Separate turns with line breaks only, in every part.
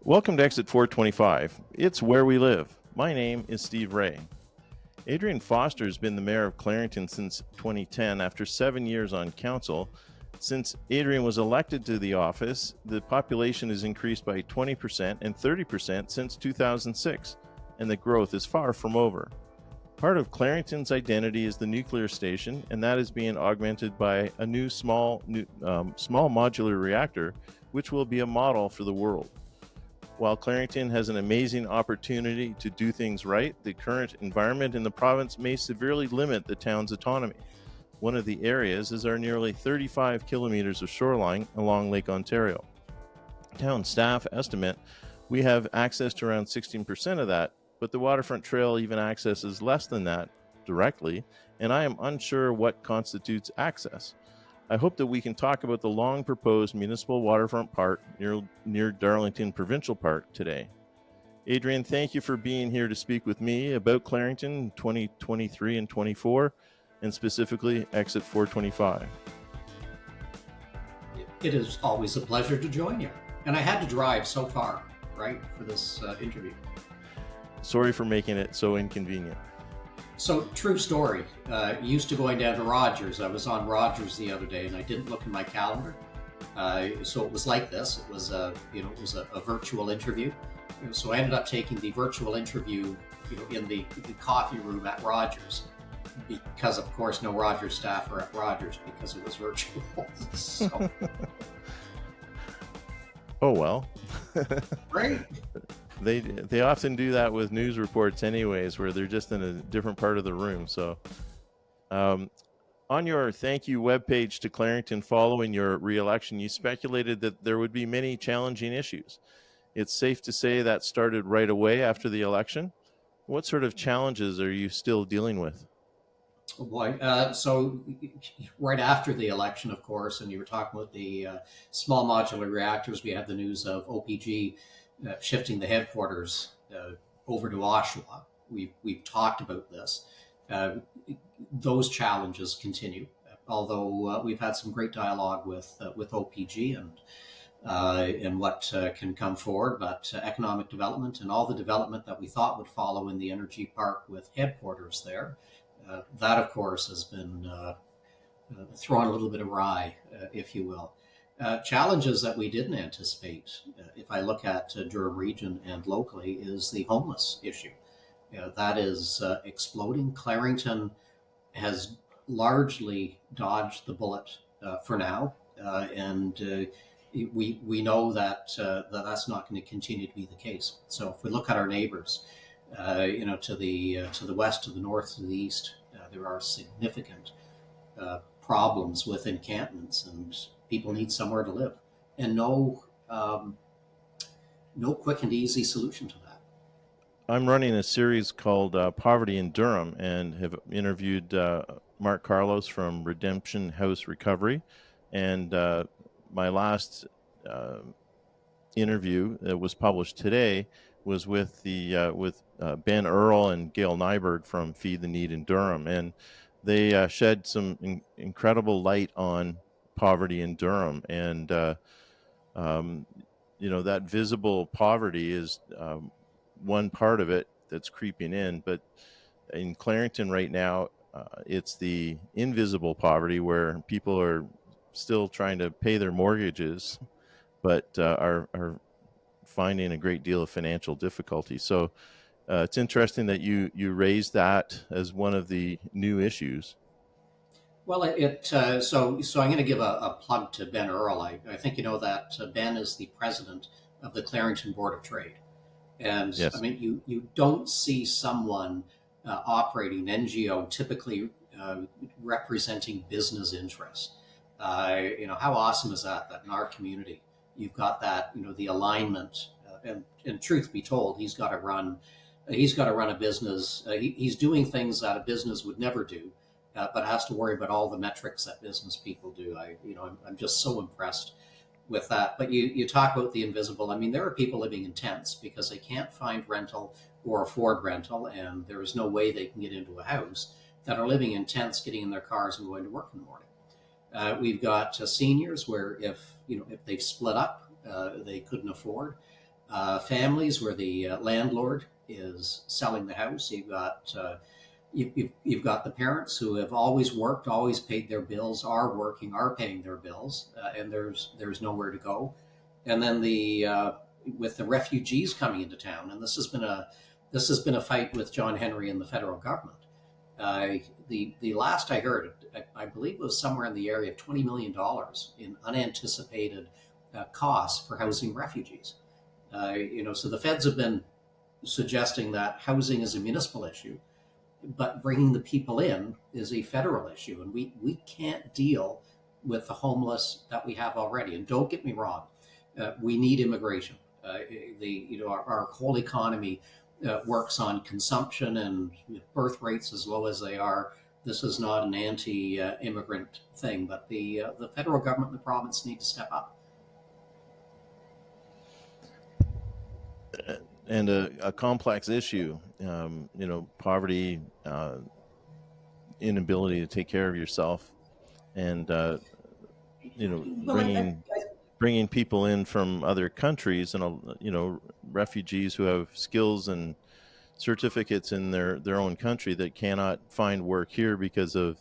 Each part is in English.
Welcome to Exit 425. It's where we live. My name is Steve Ray. Adrian Foster has been the mayor of Clarington since 2010 after 7 years on council. Since Adrian was elected to the office, the population has increased by 20% and 30% since 2006, and the growth is far from over. Part of Clarington's identity is the nuclear station, and that is being augmented by a new small modular reactor, which will be a model for the world. While Clarington has an amazing opportunity to do things right, the current environment in the province may severely limit the town's autonomy. One of the areas is our nearly 35 kilometers of shoreline along Lake Ontario. Town staff estimate we have access to around 16% of that, but the waterfront trail even accesses less than that directly, and I am unsure what constitutes access. I hope that we can talk about the long proposed municipal waterfront park near Darlington Provincial Park today. Adrian, thank you for being here to speak with me about Clarington 2023 and 24, and specifically Exit 425.
It is always a pleasure to join you. And I had to drive so far, right, for this interview.
Sorry for making it so inconvenient.
So, true story. Used to going down to Rogers. I was on Rogers the other day, and I didn't look in my calendar. So it was like this. It was a virtual interview. So I ended up taking the virtual interview, in the coffee room at Rogers, because of course no Rogers staff are at Rogers because it was virtual. So.
Oh well.
Right.
They often do that with news reports anyways, where they're just in a different part of the room. So on your thank you webpage to Clarington following your re-election, you speculated that there would be many challenging issues. It's safe to say that started right away after the election. What sort of challenges are you still dealing with?
Oh boy. So right after the election, of course, and you were talking about the small modular reactors, we had the news of OPG shifting the headquarters over to Oshawa. We've talked about this. Those challenges continue, although we've had some great dialogue with OPG and what can come forward. But economic development and all the development that we thought would follow in the energy park with headquarters there, that of course has been thrown a little bit awry, if you will. Challenges that we didn't anticipate, if I look at Durham region and locally, is the homeless issue. That is exploding. Clarington has largely dodged the bullet for now, and we know that that's not going to continue to be the case. So if we look at our neighbors, to the west, to the north, to the east, there are significant problems with encampments, and people need somewhere to live, and no quick and easy solution to that.
I'm running a series called Poverty in Durham, and have interviewed Mark Carlos from Redemption House Recovery, and my last interview that was published today was with Ben Earl and Gail Nyberg from Feed the Need in Durham, and they shed some incredible light on poverty in Durham, and that visible poverty is one part of it that's creeping in, but in Clarington right now, it's the invisible poverty where people are still trying to pay their mortgages, but are finding a great deal of financial difficulty. So it's interesting that you raised that as one of the new issues.
Well, so I'm going to give a plug to Ben Earl. I think you know that Ben is the president of the Clarington Board of Trade. And
yes.
I mean, you don't see someone operating NGO typically representing business interests. How awesome is that in our community, you've got that, the alignment, and truth be told, he's got to run a business. He's doing things that a business would never do. But has to worry about all the metrics that business people do. I'm just so impressed with that. But you talk about the invisible. I mean, there are people living in tents because they can't find rental or afford rental, and there is no way they can get into a house, that are living in tents, getting in their cars and going to work in the morning. We've got seniors where if they've split up, they couldn't afford. families where the landlord is selling the house. You've got the parents who have always worked, always paid their bills, are working, are paying their bills, and there's nowhere to go. And then the with the refugees coming into town, and this has been a fight with John Henry and the federal government. The last I heard, I believe it was somewhere in the area of $20 million in unanticipated costs for housing refugees. So the feds have been suggesting that housing is a municipal issue, but bringing the people in is a federal issue, and we can't deal with the homeless that we have already. And don't get me wrong, we need immigration. Our whole economy works on consumption, and birth rates as low as they are. This is not an anti-immigrant thing, but the federal government and the province need to step up.
And a complex issue, poverty, inability to take care of yourself, and bringing people in from other countries, and refugees who have skills and certificates in their own country that cannot find work here because of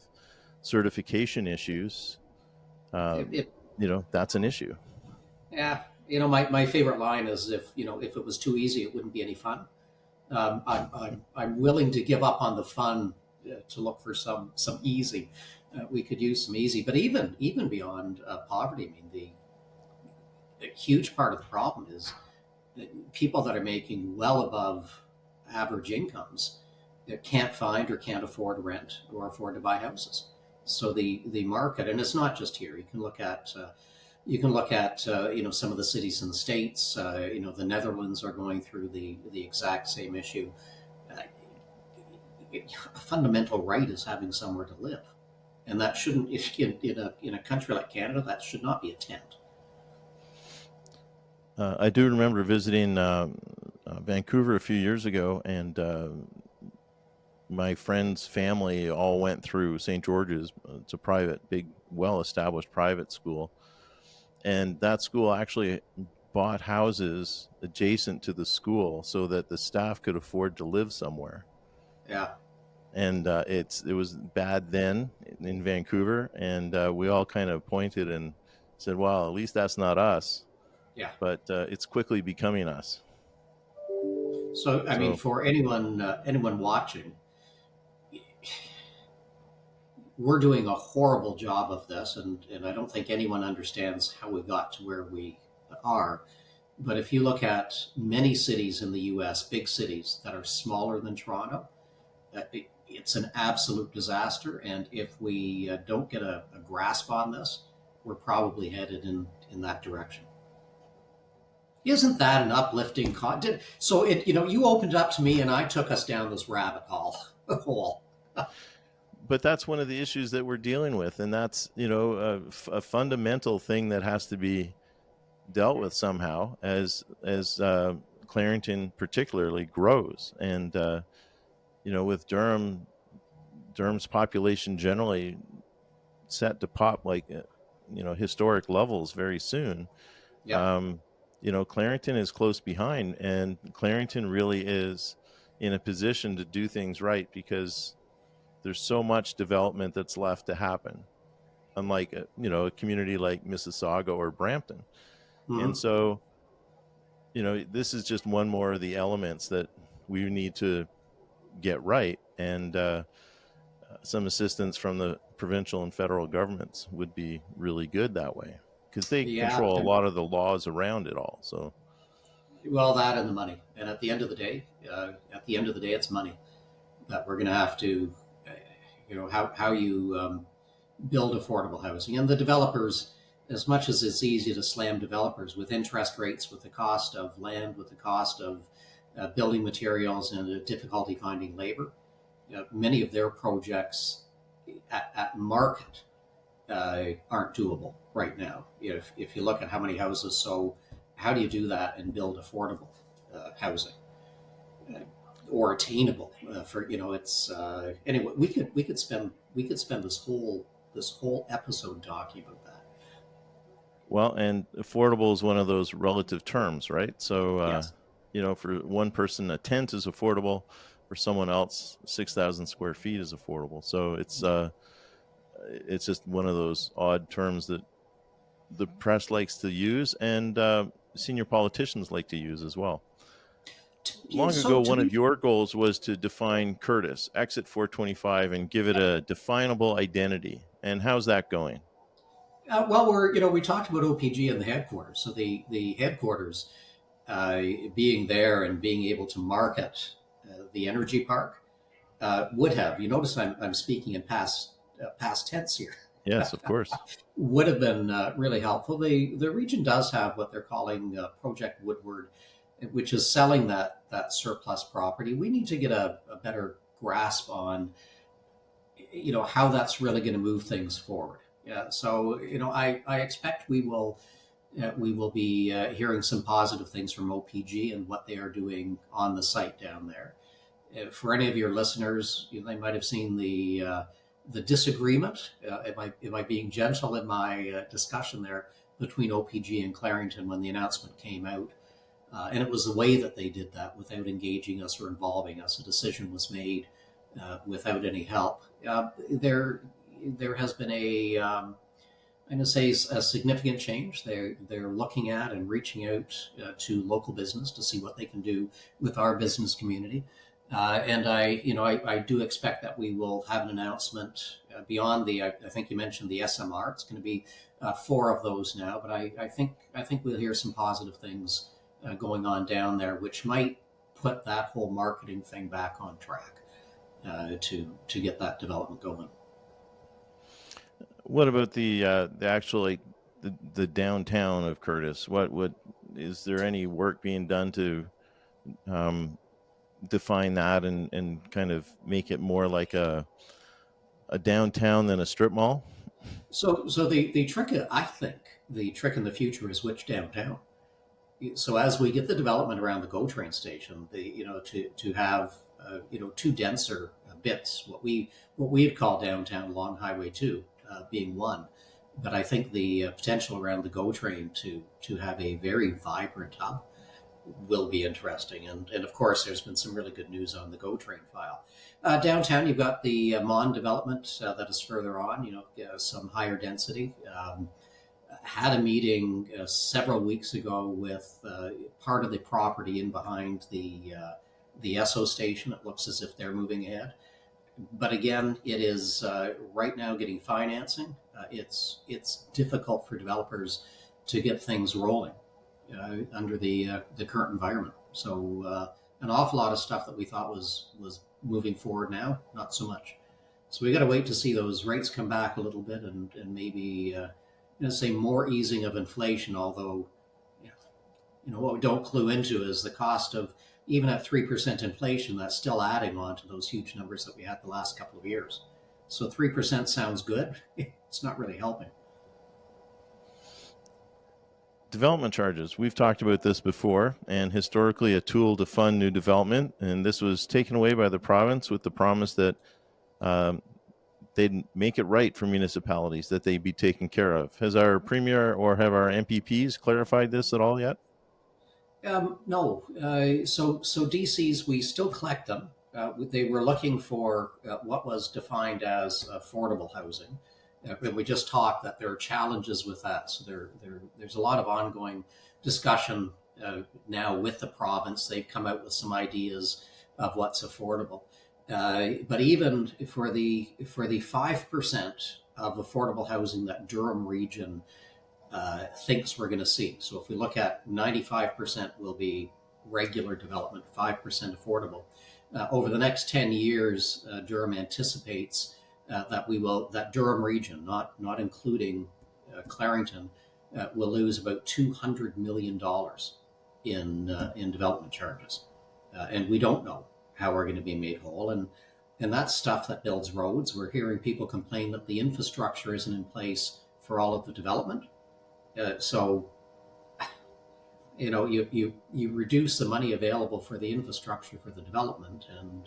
certification issues. That's an issue.
Yeah. My favorite line is, if it was too easy, it wouldn't be any fun. I'm willing to give up on the fun to look for some easy. We could use some easy, but even beyond poverty, I mean, a huge part of the problem is that people that are making well above average incomes that can't find or can't afford rent or afford to buy houses. So the market, and it's not just here. You can look at some of the cities in the States. The Netherlands are going through the exact same issue. A fundamental right is having somewhere to live, and that shouldn't, in a country like Canada, that should not be a tent.
I do remember visiting Vancouver a few years ago, and my friend's family all went through St. George's. It's a private, big, well-established private school. And that school actually bought houses adjacent to the school so that the staff could afford to live somewhere.
Yeah.
And it was bad then in Vancouver, and we all kind of pointed and said, well, at least that's not us.
Yeah.
But it's quickly becoming us.
So, I mean, for anyone watching, we're doing a horrible job of this, and I don't think anyone understands how we got to where we are. But if you look at many cities in the US, big cities that are smaller than Toronto, it's an absolute disaster. And if we don't get a grasp on this, we're probably headed in that direction. Isn't that an uplifting content? So you opened it up to me, and I took us down this rabbit hole.
But that's one of the issues that we're dealing with, and that's a fundamental thing that has to be dealt with somehow as Clarington particularly grows, and with Durham's population generally set to pop like historic levels very soon.
Yeah.
Clarington is close behind, and Clarington really is in a position to do things right because there's so much development that's left to happen, unlike a community like Mississauga or Brampton. Mm-hmm. And so this is just one more of the elements that we need to get right, and some assistance from the provincial and federal governments would be really good that way, because they control a lot of the laws around it all. So,
well, that and the money, and at the end of the day, it's money that we're going to have to, how you build affordable housing. And the developers, as much as it's easy to slam developers with interest rates, with the cost of land, with the cost of building materials, and the difficulty finding labor, many of their projects at market aren't doable right now. If you look at how many houses, so how do you do that and build affordable housing or attainable for it's anyway. We could spend this whole episode talking about that.
Well, and affordable is one of those relative terms, right? So,
Yes.
for one person, a tent is affordable. For someone else, 6,000 square feet is affordable. So it's just one of those odd terms that the press likes to use, and senior politicians like to use as well. Long
So
ago,
to
one of
be
your goals was to define Courtice, exit 425, and give it a definable identity. And how's that going?
well, we talked about OPG and the headquarters. So the headquarters being there and being able to market the energy park would have. You notice I'm speaking in past tense here.
Yes, of course.
Would have been really helpful. The region does have what they're calling Project Woodward, which is selling that surplus property. We need to get a better grasp on how that's really going to move things forward. Yeah, so I expect we will be hearing some positive things from OPG and what they are doing on the site down there. For any of your listeners, they might have seen the disagreement. Am I being gentle in my discussion there between OPG and Clarington when the announcement came out? And it was the way that they did that without engaging us or involving us. A decision was made without any help. There has been I'm going to say a significant change. They're looking at and reaching out to local business to see what they can do with our business community. And I do expect that we will have an announcement beyond I think you mentioned the SMR. It's going to be 4 of those now, but I think we'll hear some positive things going on down there, which might put that whole marketing thing back on track to get that development going.
What about the actual the downtown of Courtice? What is there any work being done to um, define that and kind of make it more like a downtown than a strip mall?
So the trick, I think, the trick in the future is which downtown. So as we get the development around the GO train station, to have 2 denser bits, what we'd call downtown along Highway 2 being one, but I think the potential around the GO train to have a very vibrant hub will be interesting. And of course, there's been some really good news on the GO train file. Downtown, you've got the Mon development that is further on. Some higher density. Had a meeting several weeks ago with part of the property in behind the Esso station. It looks as if they're moving ahead, but again, it is right now getting financing. It's difficult for developers to get things rolling under the current environment. So an awful lot of stuff that we thought was moving forward now, not so much. So we got to wait to see those rates come back a little bit and maybe say more easing of inflation. Although what we don't clue into is the cost of even at 3% inflation, that's still adding on to those huge numbers that we had the last couple of years. So 3% sounds good. It's not really helping.
Development charges. We've talked about this before, and historically a tool to fund new development. And this was taken away by the province with the promise that they'd make it right for municipalities, that they'd be taken care of. Has our premier or have our MPPs clarified this at all yet?
No. So DCs, we still collect them. They were looking for what was defined as affordable housing. And we just talked that there are challenges with that. So there's a lot of ongoing discussion now with the province. They've come out with some ideas of what's affordable. But even for the 5% of affordable housing that Durham region thinks we're going to see. So if we look at 95% will be regular development, 5% affordable. Over the next 10 years, Durham anticipates that Durham region, not including Clarington, will lose about $200 million in development charges. And we don't know how we're going to be made whole. And that's stuff that builds roads. We're hearing people complain that the infrastructure isn't in place for all of the development. So you reduce the money available for the infrastructure for the development, and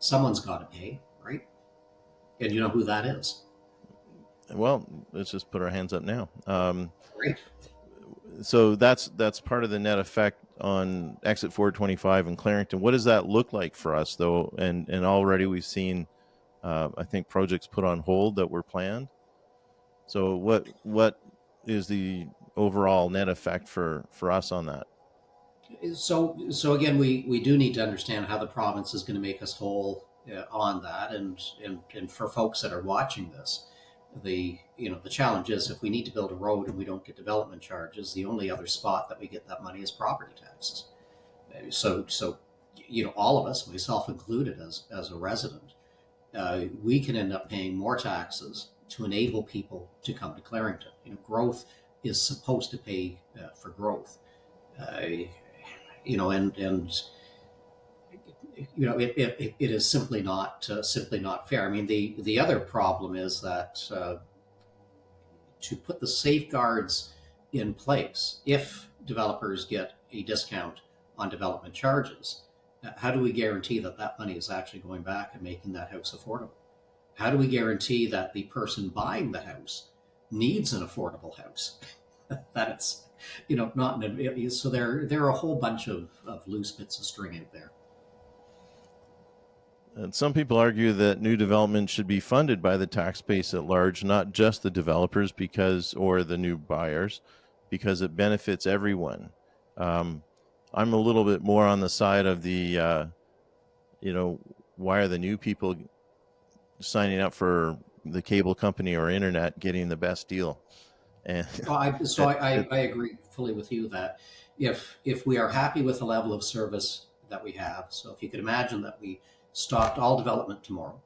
someone's got to pay, right? And you know who that is.
Well, let's just put our hands up now.
Great.
So that's part of the net effect on exit 425 in Clarington. What does that look like for us, though? And already we've seen, I think, projects put on hold that were planned. So what is the overall net effect for us on that?
So again, we do need to understand how the province is going to make us whole on that, and for folks that are watching this, the challenge is if we need to build a road and we don't get development charges, the only other spot that we get that money is property taxes. So all of us, myself included, as a resident, we can end up paying more taxes to enable people to come to Clarington. Growth is supposed to pay for growth. Uh, and it is simply not fair. I mean, the other problem is that to put the safeguards in place, if developers get a discount on development charges, how do we guarantee that that money is actually going back and making that house affordable? How do we guarantee that the person buying the house needs an affordable house? That it's not so there are a whole bunch of loose bits of string out there.
And some people argue that new development should be funded by the tax base at large, not just the developers, or the new buyers, because it benefits everyone. I'm a little bit more on the side of the, why are the new people signing up for the cable company or internet getting the best deal? And
I agree fully with you that if we are happy with the level of service that we have, so if you could imagine that we stopped all development tomorrow,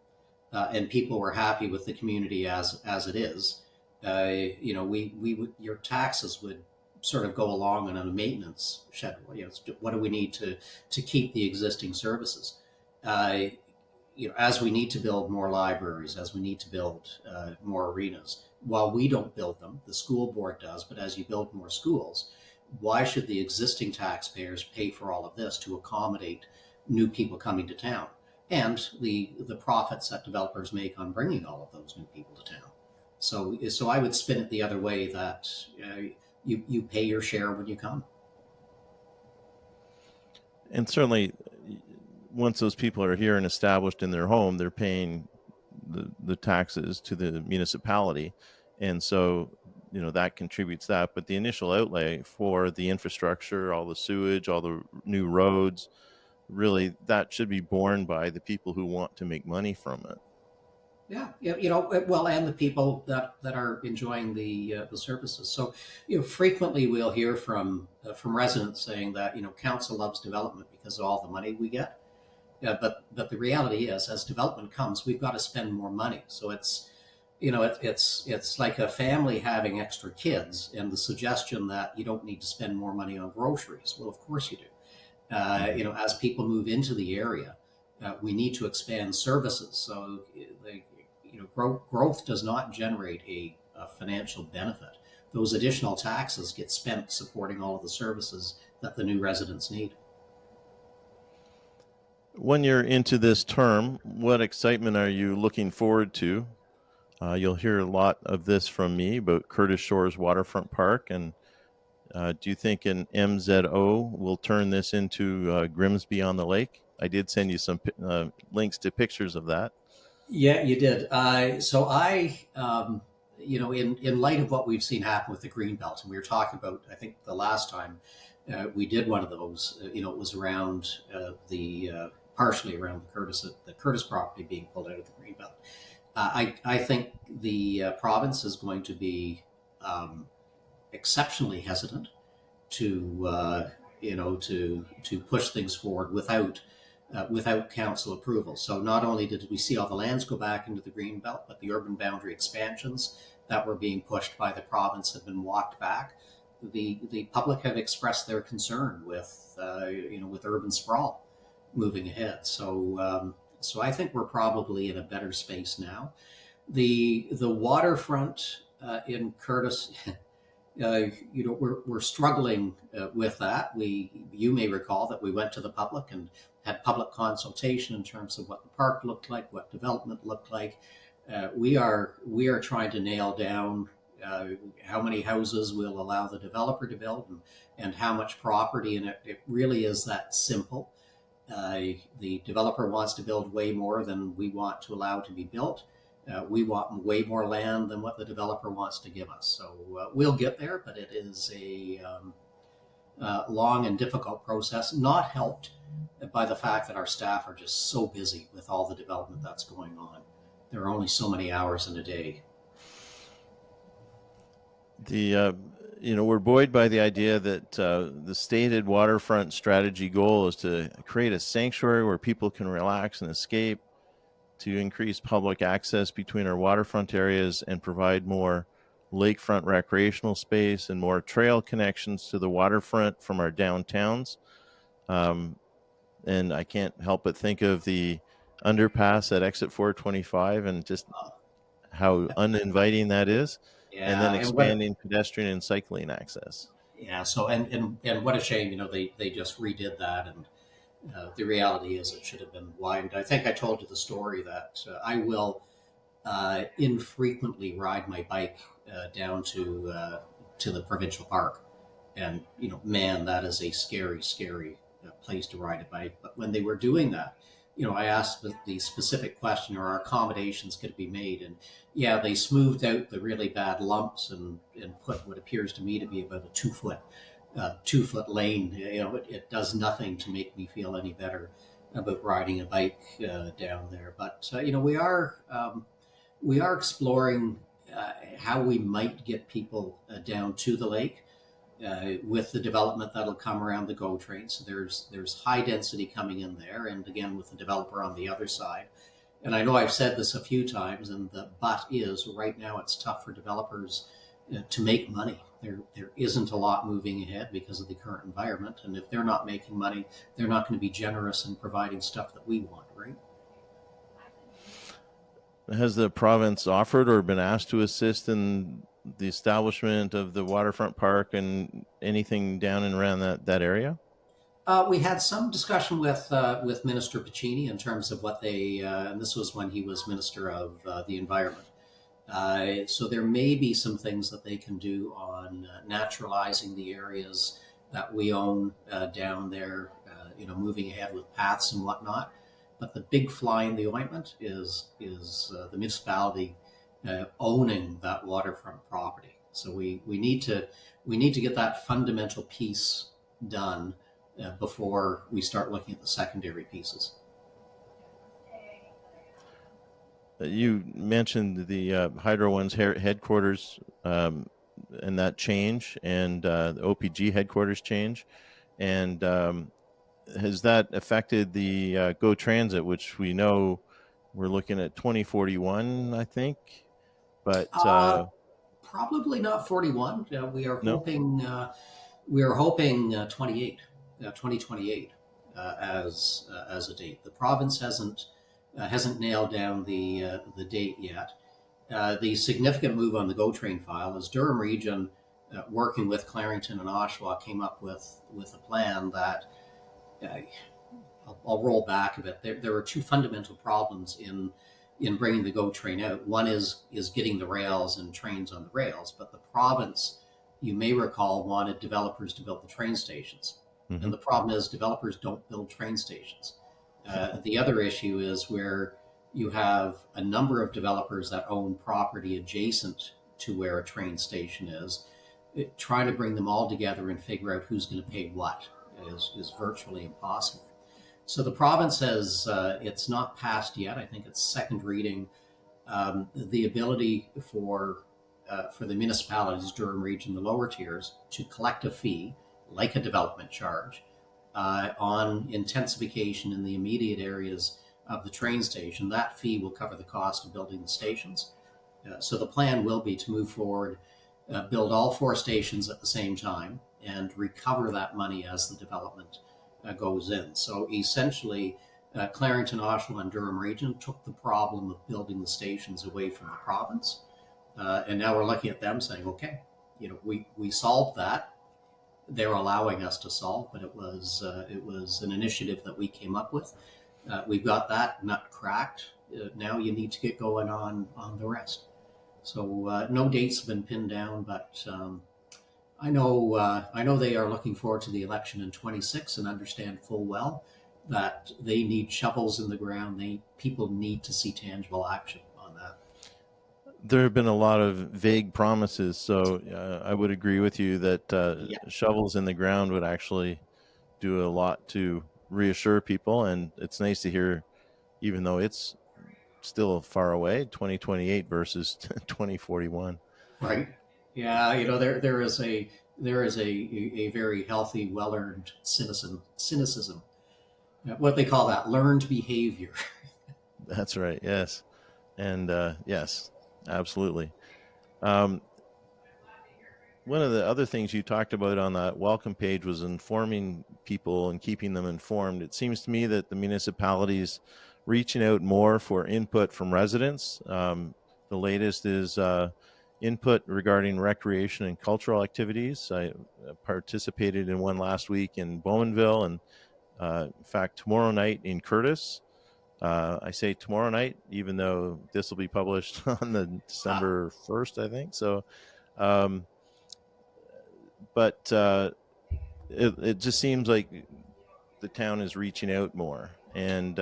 and people were happy with the community as it is, we would, your taxes would sort of go along on a maintenance schedule. What do we need to keep the existing services? As we need to build more libraries, as we need to build more arenas. While we don't build them, the school board does, but as you build more schools, why should the existing taxpayers pay for all of this to accommodate new people coming to town and the profits that developers make on bringing all of those new people to town? So I would spin it the other way, that you pay your share when you come.
And certainly, once those people are here and established in their home, they're paying the taxes to the municipality, and so that contributes that. But the initial outlay for the infrastructure, all the sewage, all the new roads, really that should be borne by the people who want to make money from it.
Yeah, well, and the people that are enjoying the services. So, frequently we'll hear from residents saying that council loves development because of all the money we get. Yeah, but the reality is, as development comes, we've got to spend more money. So it's it's like a family having extra kids, and the suggestion that you don't need to spend more money on groceries. Well, of course you do. As people move into the area, we need to expand services. So growth does not generate a financial benefit. Those additional taxes get spent supporting all of the services that the new residents need.
When you're into this term, what excitement are you looking forward to? You'll hear a lot of this from me about Courtice Shores Waterfront Park. And do you think an MZO will turn this into Grimsby on the Lake? I did send you some links to pictures of that.
Yeah, you did. So in light of what we've seen happen with the Greenbelt, and we were talking about, I think the last time we did one of those, it was around partially around the Courtice property being pulled out of the Greenbelt. I think the province is going to be exceptionally hesitant to push things forward without council approval. So not only did we see all the lands go back into the Greenbelt, but the urban boundary expansions that were being pushed by the province have been walked back. The public have expressed their concern with urban sprawl moving ahead. So I think we're probably in a better space now. The waterfront in Courtice, we're struggling with that. You may recall that we went to the public and had public consultation in terms of what the park looked like, what development looked like. We are trying to nail down how many houses we'll allow the developer to build, and how much property, and it really is that simple. The developer wants to build way more than we want to allow to be built. We want way more land than what the developer wants to give us. So we'll get there, but it is a long and difficult process, not helped by the fact that our staff are just so busy with all the development that's going on. There are only so many hours in a day.
We're buoyed by the idea that the stated waterfront strategy goal is to create a sanctuary where people can relax and escape, to increase public access between our waterfront areas and provide more lakefront recreational space and more trail connections to the waterfront from our downtowns. And I can't help but think of the underpass at exit 425 and just how uninviting that is.
Yeah,
And then expanding pedestrian and cycling access.
Yeah, so and what a shame, they just redid that, and the reality is it should have been widened. I think I told you the story that I will infrequently ride my bike down to the provincial park, and man, that is a scary, scary place to ride a bike. But when they were doing that, I asked the specific question: are accommodations could be made? And yeah, they smoothed out the really bad lumps and put what appears to me to be about a 2-foot lane. It does nothing to make me feel any better about riding a bike down there. But we are exploring how we might get people down to the lake. With the development that'll come around the GO train. So there's high density coming in there, and again with the developer on the other side. And I know I've said this a few times, and the but is right now it's tough for developers to make money. There isn't a lot moving ahead because of the current environment, and if they're not making money, they're not going to be generous in providing stuff that we want, right?
Has the province offered or been asked to assist in the establishment of the waterfront park and anything down and around that area?
We had some discussion with Minister Piccini in terms of what they, and this was when he was Minister of the Environment. So there may be some things that they can do on naturalizing the areas that we own down there, moving ahead with paths and whatnot. But the big fly in the ointment is the municipality owning that waterfront property. So we need to get that fundamental piece done before we start looking at the secondary pieces.
You mentioned the Hydro One's headquarters and that change, and the OPG headquarters change, and has that affected the GO Transit, which we know we're looking at 2041, I think? But
probably not 41. We are
no?
hoping 2028 as a date. The province hasn't nailed down the date yet. The significant move on the GO Train file is Durham Region, working with Clarington and Oshawa, came up with a plan that I'll roll back a bit. There are two fundamental problems in bringing the GO Train out. One is getting the rails and trains on the rails, but the province, you may recall, wanted developers to build the train stations. Mm-hmm. And the problem is developers don't build train stations. The other issue is where you have a number of developers that own property adjacent to where a train station is. Trying to bring them all together and figure out who's going to pay what is virtually impossible. So the province has, it's not passed yet. I think it's second reading. The ability for the municipalities, Durham Region, the lower tiers, to collect a fee, like a development charge, on intensification in the immediate areas of the train station. That fee will cover the cost of building the stations. So the plan will be to move forward, build all 4 stations at the same time, and recover that money as the development goes in. So essentially, Clarington, Oshawa, and Durham Region took the problem of building the stations away from the province. And now we're looking at them saying, okay, we solved that. They're allowing us to solve, but it was an initiative that we came up with. We've got that nut cracked. now you need to get going on the rest. So no dates have been pinned down, but I know they are looking forward to the election in 26 and understand full well that they need shovels in the ground. People need to see tangible action on that.
There have been a lot of vague promises, so I would agree with you that
Yeah,
shovels in the ground would actually do a lot to reassure people. And it's nice to hear, even though it's still far away, 2028 versus 2041.
right. Yeah, there is a very healthy, well earned cynicism. What they call that learned behavior.
That's right. Yes. And yes, absolutely. Um, One of the other things you talked about on that welcome page was informing people and keeping them informed. It seems to me that the municipalities reaching out more for input from residents. The latest is input regarding recreation and cultural activities. I participated in one last week in Bowmanville, and in fact, tomorrow night in Courtice. I say tomorrow night, even though this will be published on the December 1st, I think. So, um, but it just seems like the town is reaching out more, and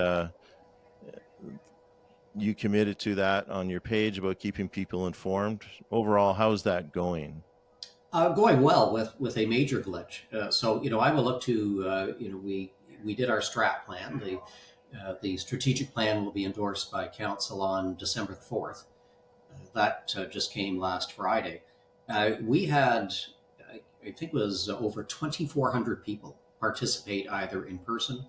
you committed to that on your page about keeping people informed. Overall, how's that going?
Going well with a major glitch. So I will look to we did our strat plan. The strategic plan will be endorsed by council on December 4th. That just came last Friday. We had, I think it was over 2,400 people participate either in person,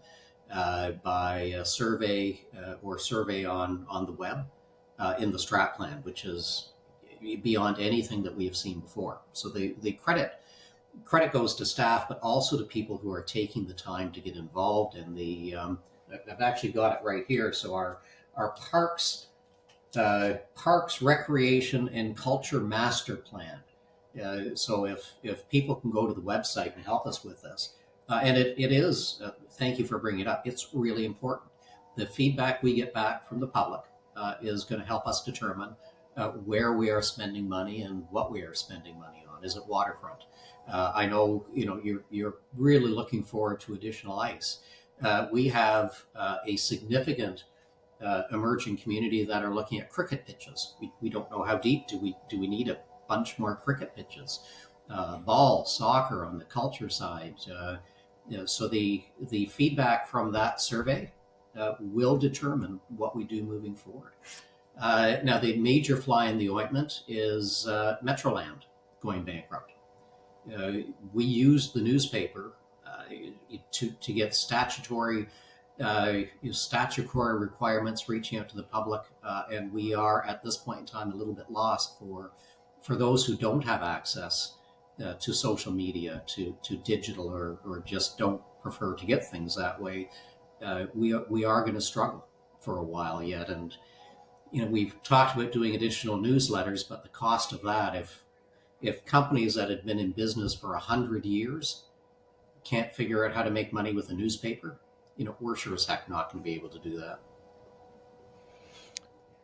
by a survey, or survey on the web, in the strat plan, which is beyond anything that we have seen before. So the credit goes to staff, but also to people who are taking the time to get involved in the. I've actually got it right here. So our parks, recreation, and culture master plan. So if people can go to the website and help us with this, and it is, thank you for bringing it up. It's really important. The feedback we get back from the public is going to help us determine where we are spending money and what we are spending money on. Is it waterfront? I know you're really looking forward to additional ice. We have a significant emerging community that are looking at cricket pitches. We don't know how deep do we need a bunch more cricket pitches, ball, soccer on the culture side. So the feedback from that survey will determine what we do moving forward. Now, the major fly in the ointment is Metroland going bankrupt. We used the newspaper to get statutory requirements reaching out to the public, and we are at this point in time a little bit lost for those who don't have access to social media, to digital, or just don't prefer to get things that way. We are going to struggle for a while yet, and we've talked about doing additional newsletters, but the cost of that, if companies that have been in business for 100 years can't figure out how to make money with a newspaper, we're sure as heck not going to be able to do that.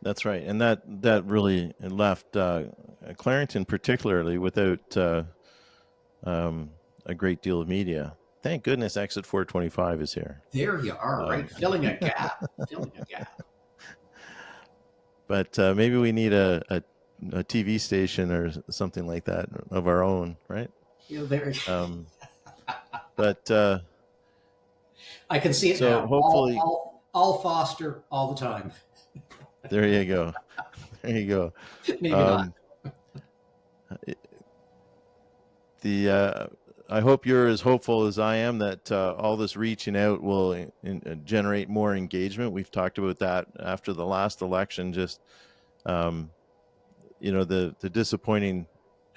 That's right, and that really left Clarington particularly without a great deal of media. Thank goodness Exit 425 is here.
There you are, right? Filling a gap. Filling a gap.
But maybe we need a TV station or something like that of our own, right?
There.
But
I can see it
so
now.
hopefully,
all Foster all the time.
there you go. There you go.
Maybe not.
I hope you're as hopeful as I am that all this reaching out will generate more engagement. We've talked about that after the last election. Just the disappointing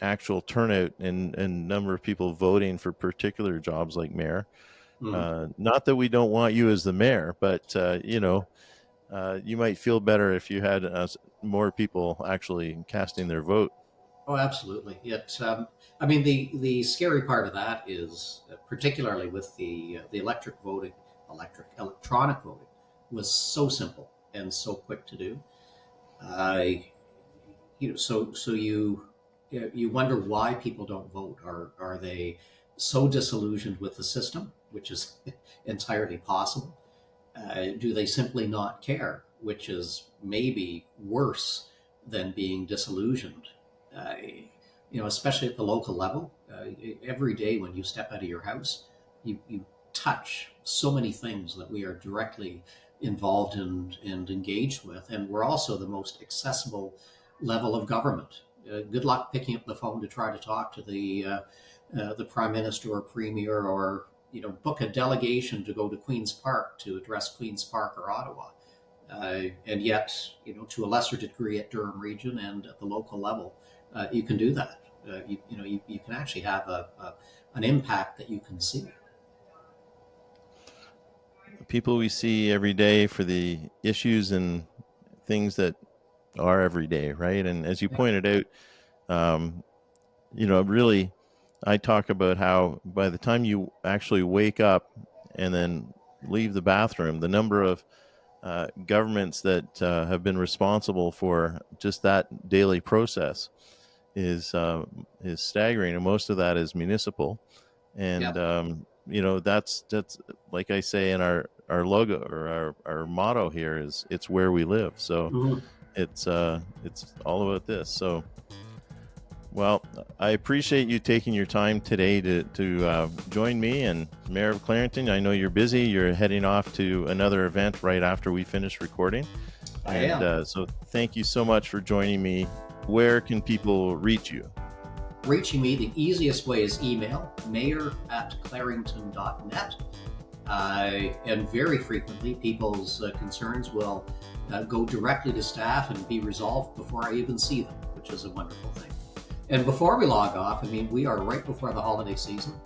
actual turnout and number of people voting for particular jobs like mayor. Not that we don't want you as the mayor, but you might feel better if you had more people actually casting their vote.
Oh, absolutely. Yet, the scary part of that is, particularly with the electronic voting, was so simple. and so quick to do. You wonder why people don't vote. Are they so disillusioned with the system, which is entirely possible? Do they simply not care, which is maybe worse than being disillusioned? Especially at the local level, every day when you step out of your house, you touch so many things that we are directly involved in and engaged with, and we're also the most accessible level of government. Good luck picking up the phone to try to talk to the prime minister or premier, or book a delegation to go to Queen's Park to address Queen's Park or Ottawa. And yet, to a lesser degree at Durham Region and at the local level, you can do that. You can actually have an impact that you can see.
People we see every day for the issues and things that are every day, right? And as you pointed out, really, I talk about how by the time you actually wake up and then leave the bathroom, the number of governments that have been responsible for just that daily process is staggering, and most of that is municipal. And that's like I say in our logo, or our motto here is, it's where we live. So it's all about this. So, well, I appreciate you taking your time today to join me and Mayor of Clarington. I know you're busy. You're heading off to another event right after we finish recording.
I am.
So thank you so much for joining me. Where can people reach you?
Reaching me, the easiest way is email, mayor@clarington.net. And very frequently, people's concerns will go directly to staff and be resolved before I even see them, which is a wonderful thing. And before we log off, we are right before the holiday season.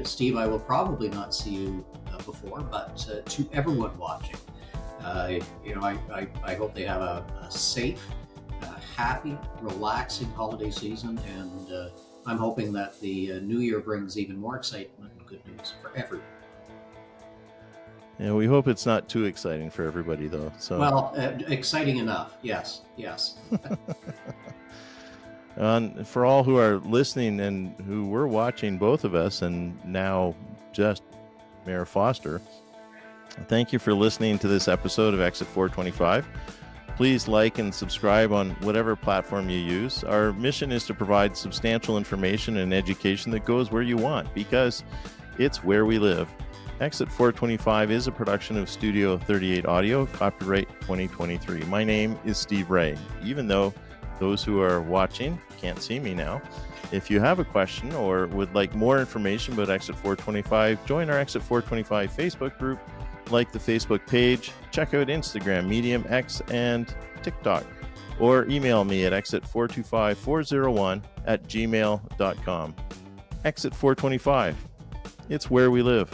Steve, I will probably not see you before, but to everyone watching, I hope they have a safe, happy, relaxing holiday season, and I'm hoping that the new year brings even more excitement and good news for everyone.
Yeah, we hope it's not too exciting for everybody, though. So,
well, exciting enough. Yes.
And for all who are listening and who were watching both of us, and now just Mayor Foster, thank you for listening to this episode of Exit 425. Please like and subscribe on whatever platform you use. Our mission is to provide substantial information and education that goes where you want, because it's where we live. Exit 425 is a production of Studio 38 Audio, copyright 2023. My name is Steve Ray. Even though those who are watching can't see me now, if you have a question or would like more information about Exit 425, join our Exit 425 Facebook group, like the Facebook page, check out Instagram, Medium, X, and TikTok, or email me at exit425401@gmail.com. Exit 425. It's where we live.